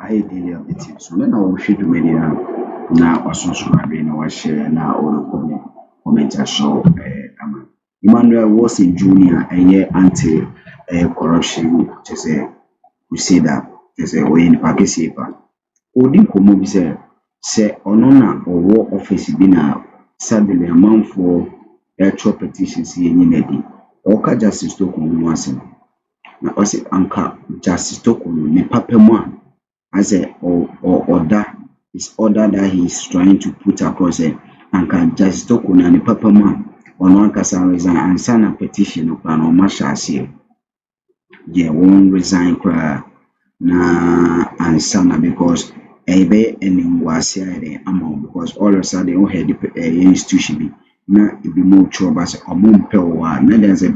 I did it. So then I will shoot many now also so I mean was share now or comment I saw Emmanuel was in junior and yeah anti corruption to say we say that there's a way in Pakistan. Odi komo bi say ono na owo office bi na sadly amount for actual petitions ye nyina di. Oka justice Torkono no asem. Na o say anka justice Torkono ne papa mu a as a or order is order that he is trying to put across it anka justice Torkono ne papa mu a ono ankasa resign ansa na petition no plan o ma sha ase. Yeah, won't resign cry na answer na because ebe eningwase ade amount because all of a sudden we had the institution bi na ebi mo trouble say omumpe wa na there's a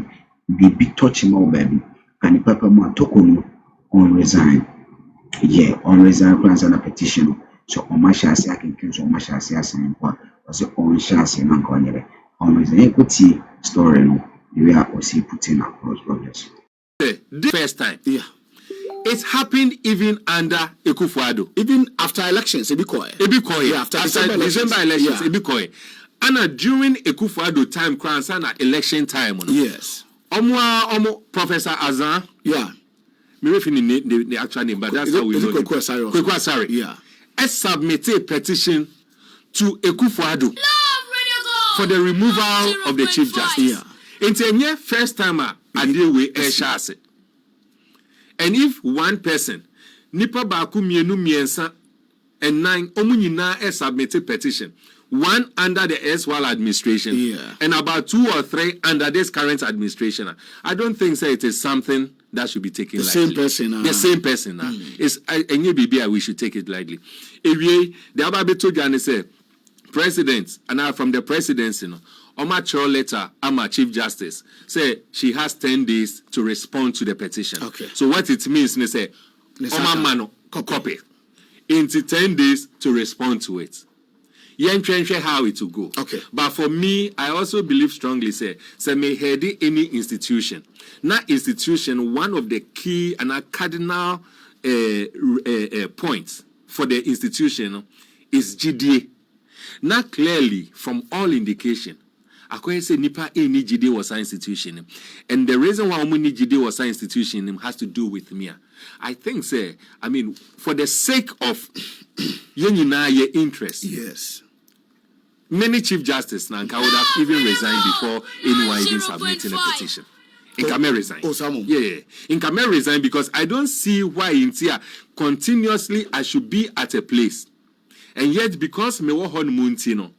big touch more baby and the papa mo Torkono on resign on resign plans and a petition so on my chassis I can so my chassis as an import was on chassis na konyere on resign equity story no we are also putting across brothers the first time it happened even under Ekufuado. Even after elections, Ebikoye. Yeah, after December elections, Ebikoye. And during Ekufuado time, Kransana election time. Yes. Omo Professor Azan. Yeah. Maybe the actual name, but that's how we know him. Kwekwa. Yeah. I submitted a petition to Ekufuado for the removal of the Chief Justice. Yeah. It's a first time I deal with Eshase. And if one person, nipa baku mienu miensa and 9 omunyina submitted petition, one under the S1 administration, and about 2 or 3 under this current administration, I don't think it is something that should be taken lightly. The same person. It's we should take it lightly. If the Ababeto Jani say, President, and from the presidency, Omacho letter, Ama Chief Justice, say she has 10 days to respond to the petition. Okay. So what it means, they say, Oma Mano, copy. Into 10 days to respond to it. Yen how it will go. Okay. But for me, I also believe strongly, say may head any institution. Not institution, one of the key and a cardinal points for the institution is GDA. Not clearly, from all indication, I say nipa any GD was an institution, and the reason why we need GD was an institution has to do with me. I think, for the sake of your interest. Yes. Many Chief Justice would have even resigned before anyone even submitting a petition. In Kame resign. Yeah. In Kame resign because I don't see why in here continuously I should be at a place. And yet because me wo honeymoon tino.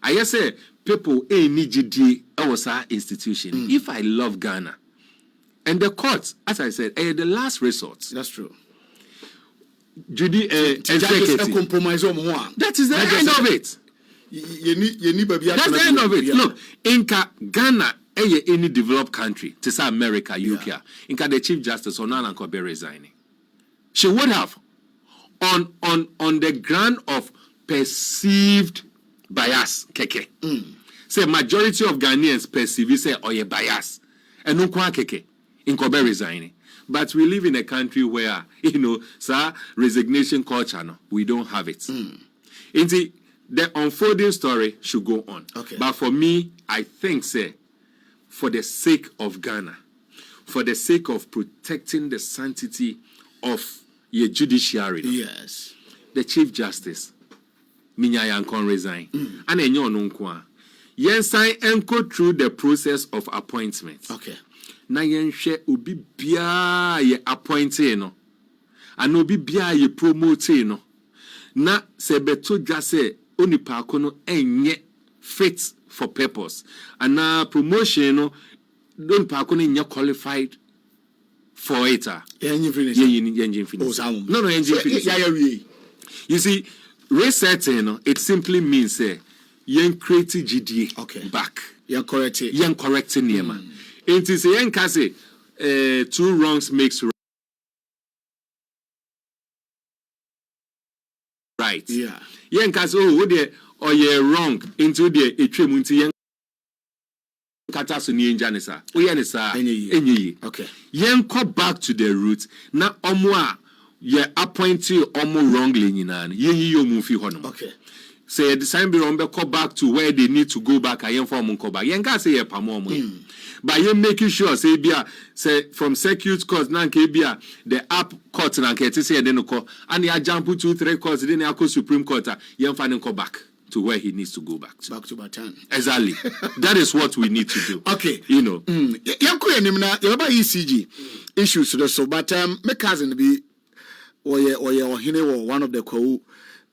I say people need GD was our institution. If I love Ghana. And the courts, as I said, the last resort. That's true. Compromise that is the end of it. That's the end of it. Look, Inca Ghana, any developed country, to say America, UK, Inca the Chief Justice on Nanko be resigning. She would have on the ground of perceived bias, keke. Say majority of Ghanaians perceive say bias, and no kwa keke. Inko be resigning. But we live in a country where, resignation culture, no, we don't have it. The unfolding story should go on. Okay. But for me, I think, for the sake of Ghana, for the sake of protecting the sanctity of your judiciary, yes, the Chief Justice, Minyayan can resign. And then you know, Yensign and go through the process of appointment. Okay. Na yenshe obi bia ye appointee no ana obi bia ye promotee no na sebeto dwase onipa ko no enye fit for purpose ana promotion no don pa ko no enye qualified for it engine finish no engine finish you see resetting no it simply means yen create GDA back yen correct niema. It is a young case, 2 wrongs makes right. Yeah. Young case, or you're wrong into the etremunti young catasuni in Janisa. We are any. Okay. Young go back to the roots. Now, omwa yeah, appoint you almost wrongly, you move hono. Okay. Say the sign be go back to where they need to go back. I am for go back. You can't say a pamomo. But you making sure say from circuit court now the app court now say then and you jump 2-3 courts then you go Supreme Court. You find go back to where he needs to go back to. Back to Batan. Exactly. That is what we need to do. Okay. You know. ECG issues so but my cousin be or one of the co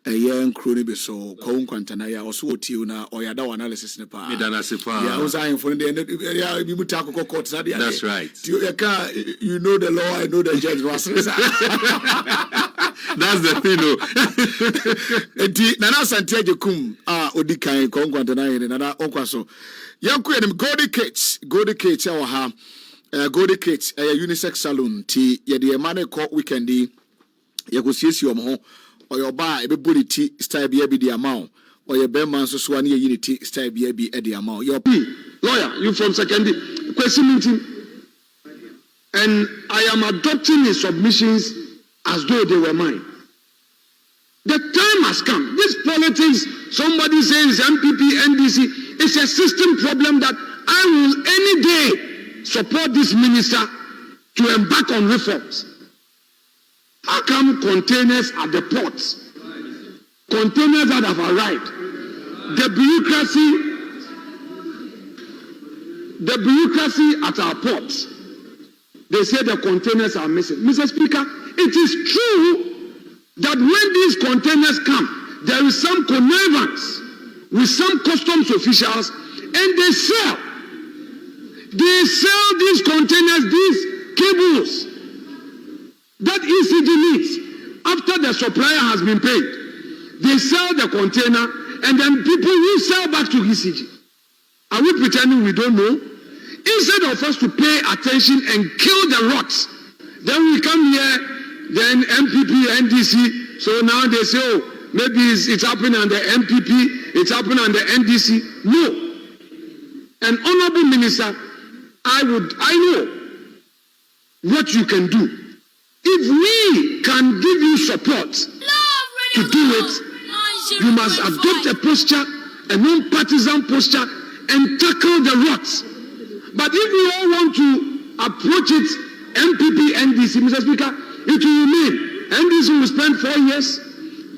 young crony be so co quantana ya also na or yada analysis ne pa. Yeah, I was saying for the end you court. That's right. You know the law, I know the judge was. That's the thing. Enti nana santiaje kum odi kan ko kwantana ye nana onkwaso. Yanku enim Goldie Cage ya ha. Goldie Cage unisex salon ti ye de ma ne ko weekend ye go siesi ho oyo ba e be bulity style bia bi di amount oyo be man so so ani ye unity style bia bi e di amount your lawyer you from second question meeting and I am adopting his submissions as though they were mine. The time has come. This politics, somebody says MPP, NDC, it's a system problem that I will any day support this minister to embark on reforms. How come containers at the ports, containers that have arrived, the bureaucracy at our ports, they say the containers are missing. Mr. Speaker, it is true that when these containers come, there is some connivance with some customs officials, and they sell these containers, these cables that ECG needs after the supplier has been paid. They sell the container, and then people will sell back to ECG. Are we pretending we don't know? Instead of us to pay attention and kill the rots, then we come here, then MPP, NDC, so now they say, oh, maybe it's happening under MPP, it's happening under NDC. No. An honorable minister, I know what you can do. If we can give you support to do it, you must adopt a posture, a non-partisan posture, and tackle the rots. But if we all want to approach it, MPP, NDC, Mr. Speaker, it will remain. NDC will spend 4 years,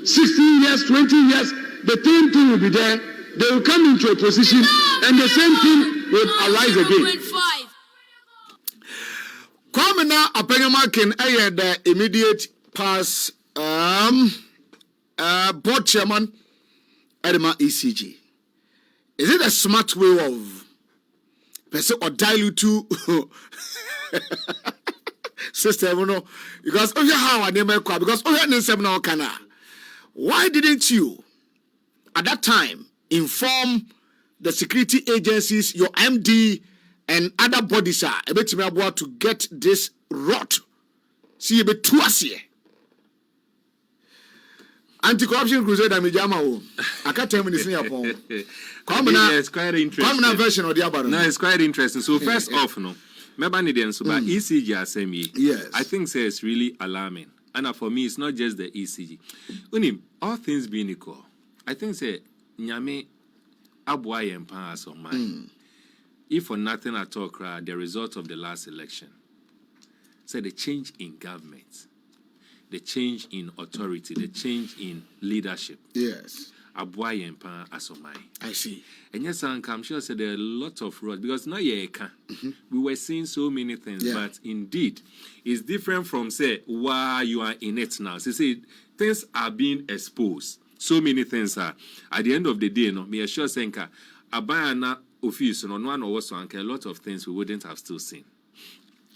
16 years, 20 years. The same thing will be there. They will come into a position, and the same thing will arise again. Kwamina Apenyamakin the immediate past board chairman Edema ECG. Is it a smart way of person or dilute to system? No, because oh yeah, how I name because oh yeah, why didn't you at that time inform the security agencies, your MD and other bodies are able to get this rot? See a bit too here. Anti-corruption crusade amijama. I can't tell me this upon. It's quite interesting. Version of the other. No, it's quite interesting. So first off, no, but ECG assembly. Yes, I think it's really alarming. And for me, it's not just the ECG. Unim, all things being equal, I think say nyame abwa yempa as on mine. If for nothing at all, the result of the last election, say the change in government, the change in authority, the change in leadership. Yes. Abwa yempa as on mine. I see. And yes, I'm sure so there are a lot of roads because now we were seeing so many things, but indeed, it's different from say why you are in it now. So say things are being exposed. So many things are. At the end of the day, no, me assure Senka, Abayana office, no one or also a lot of things we wouldn't have still seen.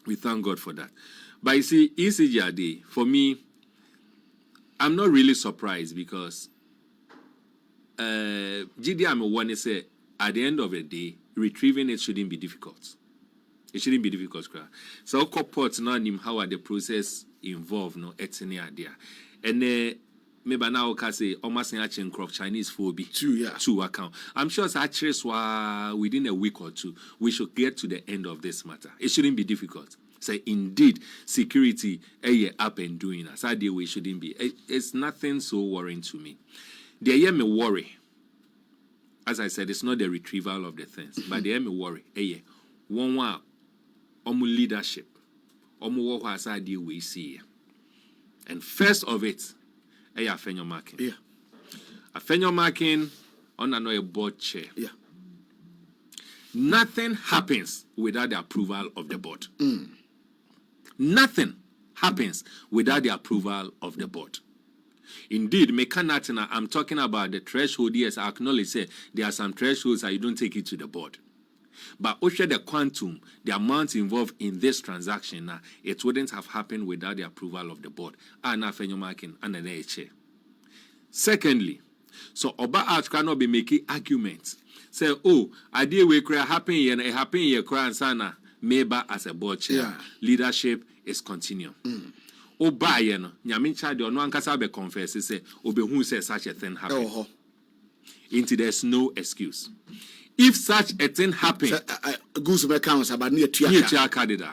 We thank God for that. But you see, ECG, for me, I'm not really surprised because GDM want to say at the end of the day, retrieving it shouldn't be difficult. It shouldn't be difficult. So corporate now how are the process involved, no, it's any idea. And maybe now can say almost in Chinese phobia to account. I'm sure it's actually within a week or two we should get to the end of this matter. It shouldn't be difficult. Say indeed security up and doing as I we shouldn't be. It's nothing so worrying to me. The year me worry. As I said, it's not the retrieval of the things, but the year me worry. One leadership. What as I we see. And first of it, Afenyo marking. Yeah. Afenyo marking on another board chair. Yeah. Nothing happens without the approval of the board. Nothing happens without the approval of the board. Indeed, Mekanatina, I'm talking about the threshold. Yes, I acknowledge say there are some thresholds that you don't take it to the board. But also the quantum, the amount involved in this transaction, it wouldn't have happened without the approval of the board. Secondly, so Oba Arch cannot be making arguments. Say, oh, idea we create happen here, and it happen here, and sana, maybe as a board chair. Yeah. Leadership is continuing. Oba, you know, Nyamincha, the no one be confess, say, Obe who says such a thing happen. Into there's no excuse. If such a thing happen, goose accounts about near candidate,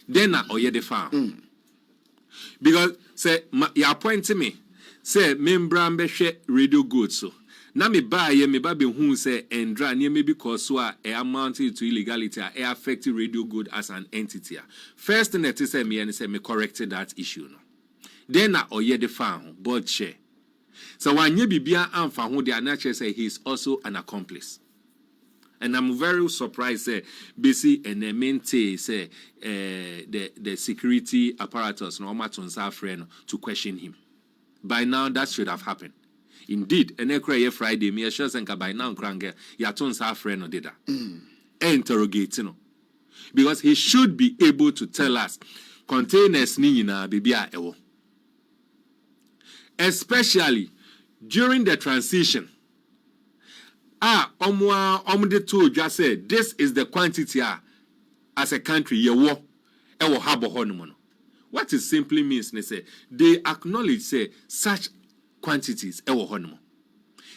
then or ye the farm. Because say you appoint me, say membran be radio good so. Na me buy ye me baby who say endra near me because so amounted to illegality affect radio good as an entity. First thing that say me and say me corrected that issue no. Then or ye the farm board share. So when ye bibia amfa who the anache say he is also an accomplice. And I'm very surprised say BC and Mente say the security apparatus no matter friend to question him. By now that should have happened. Indeed, and Friday, me assure senka by now crange ya tonsa friend no did that. Interrogating no. Because he should be able to tell us containers ni na bibia ewo. Especially during the transition. Omde to just say this is the quantity as a country ewo habo honomono. What it simply means they acknowledge say such quantities ewo honomo.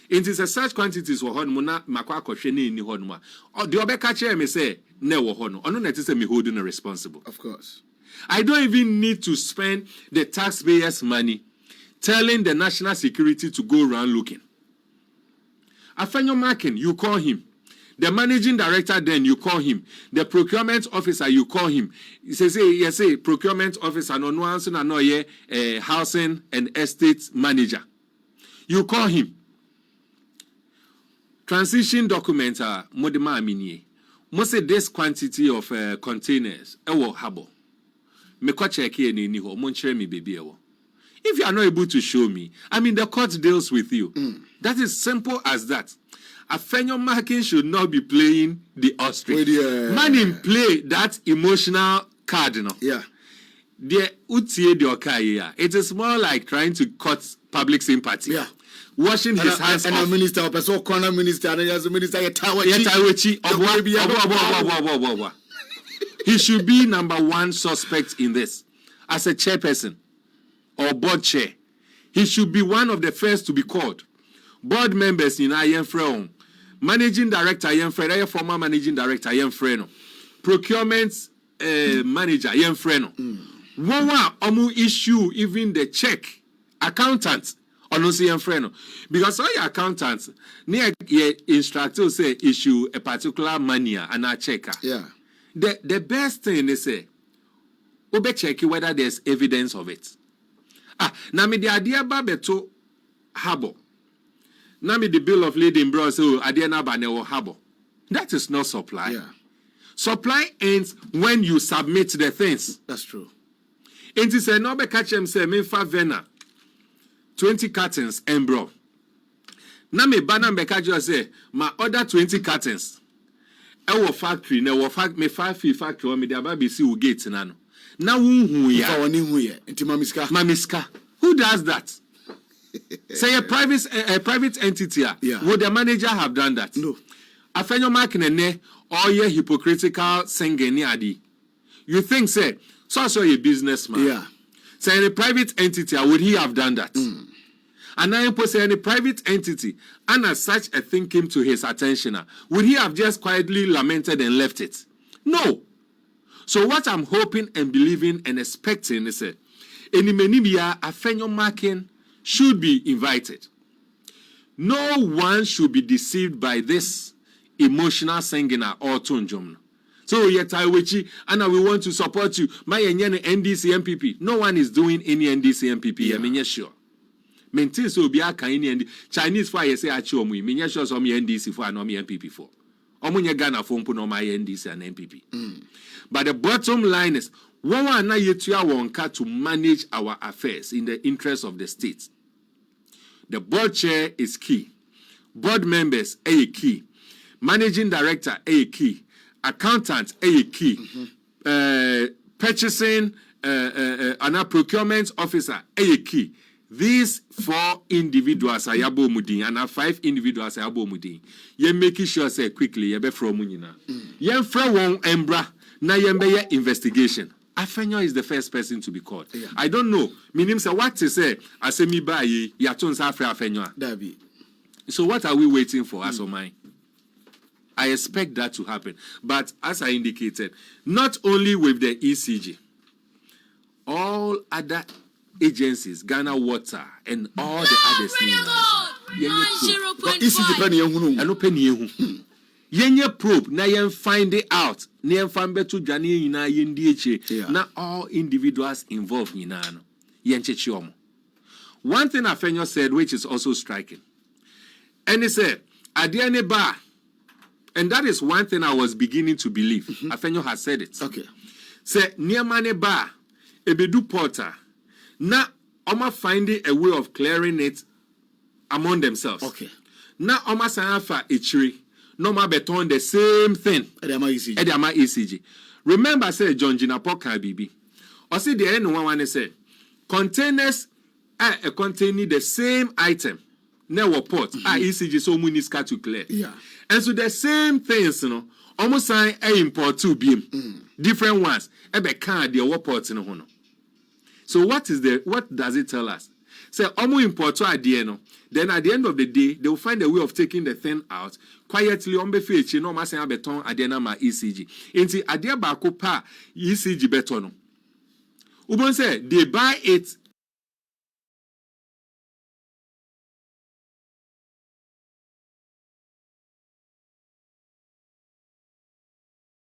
It is a such quantities wo honomo na makwa kohwe ni honomo. Or the obeka chair me say ne wo hono. Ono na say me holding responsible. Of course. I don't even need to spend the taxpayers' money telling the national security to go around looking. Afenyo marking, you call him. The managing director, then you call him. The procurement officer, you call him. He says, yes, procurement officer, no answer, no housing and estate manager. You call him. Transition documents are modema aminie. Most this quantity of containers, ewo habo. Me kwa check here ni ho, monchre mi baby ewo. If you are not able to show me, I mean, the court deals with you. That is simple as that. Afenyo marking should not be playing the ostrich. Man in play that emotional card, you know. Yeah. It is more like trying to cut public sympathy. Yeah. Washing his hands and off. And a minister, a person, corner minister, and as a minister, he should be number one suspect in this. As a chairperson or board chair, he should be one of the first to be called. Board members in Ayen Freon, managing director Ayen Freon, former managing Director Ayen Freon, procurement manager Ayen Freon. One omu issue even the check accountant on Ayen Freon, because all your accountants near instructor say issue a particular money and a checker. Yeah. The best thing they say, obe check whether there's evidence of it. Now me the idea babeto habo. Now me the bill of lading bro so idea na banewo habo. That is not supply. Yeah. Supply ends when you submit the things. That's true. And he said no be catch him say me fa vena 20 cartons and bro. Now me banana be catch you say my other 20 cartons. Our factory na wo me factory me the aba see we gate na no. Now who ya? Mamiska. Who does that? Say a private entity. Yeah. Would the manager have done that? No. Afenyo marking or your hypocritical singing adi. You think say so a businessman? Yeah. Say a private entity, would he have done that? And now you say any private entity, and as such a thing came to his attention, would he have just quietly lamented and left it? No. So what I'm hoping and believing and expecting is that any menibia afenyo marking should be invited. No one should be deceived by this emotional singing or tunjum. So yet and we want to support you. My NDC MPP. No one is doing any NDC MPP. I mean, sure. Maintain so be a kind Chinese for I say achu mu. Me sure so me NDC for no me MPP for. Omunya Ghana for no my NDC and MPP. But the bottom line is one na yetua wonka to manage our affairs in the interest of the state. The board chair is key. Board members a key. Managing director a key. Accountant a key. Purchasing and a procurement officer a key. These 4 individuals are yabo mudin and 5 individuals are yabo mudin. Ye making sure say quickly ye be from munina. Ye fra won embra na ye be investigation. Afenyo is the first person to be caught. Yeah. I don't know. Meaning say what to say asemi ba ye yaton sa fra afenyo. Dabi. So what are we waiting for as mine? I expect that to happen. But as I indicated, not only with the ECG, all other agencies, Ghana Water, and all the others. Yenye probe na yen find it out. Na yen find betu jani yina yen DH. Na all individuals involved yina no. Yen chechi. One thing Afenyo said, which is also striking, and he said, "Adiane ba," and that is one thing I was beginning to believe. Afenyo has said it. Okay. Say niamane ba ebedu porter. Na Oma finding a way of clearing it among themselves. Okay. Na Oma Sanafa Ichiri. No ma beton the same thing. Edama ECG. Remember, say John Jinapoka Bibi. Or see the end one say containers are containing the same item. Now port ECG so muniska to clear. Yeah. And so the same things, you know, almost sign a import 2 beam. Different ones. Ebe can the port in hono. So what does it tell us? Say omo import to adieno. Then at the end of the day, they will find a way of taking the thing out quietly on befichi no ma say beton adiena ma ECG. Inti adia ba ko pa ECG beton. Ubon say they buy it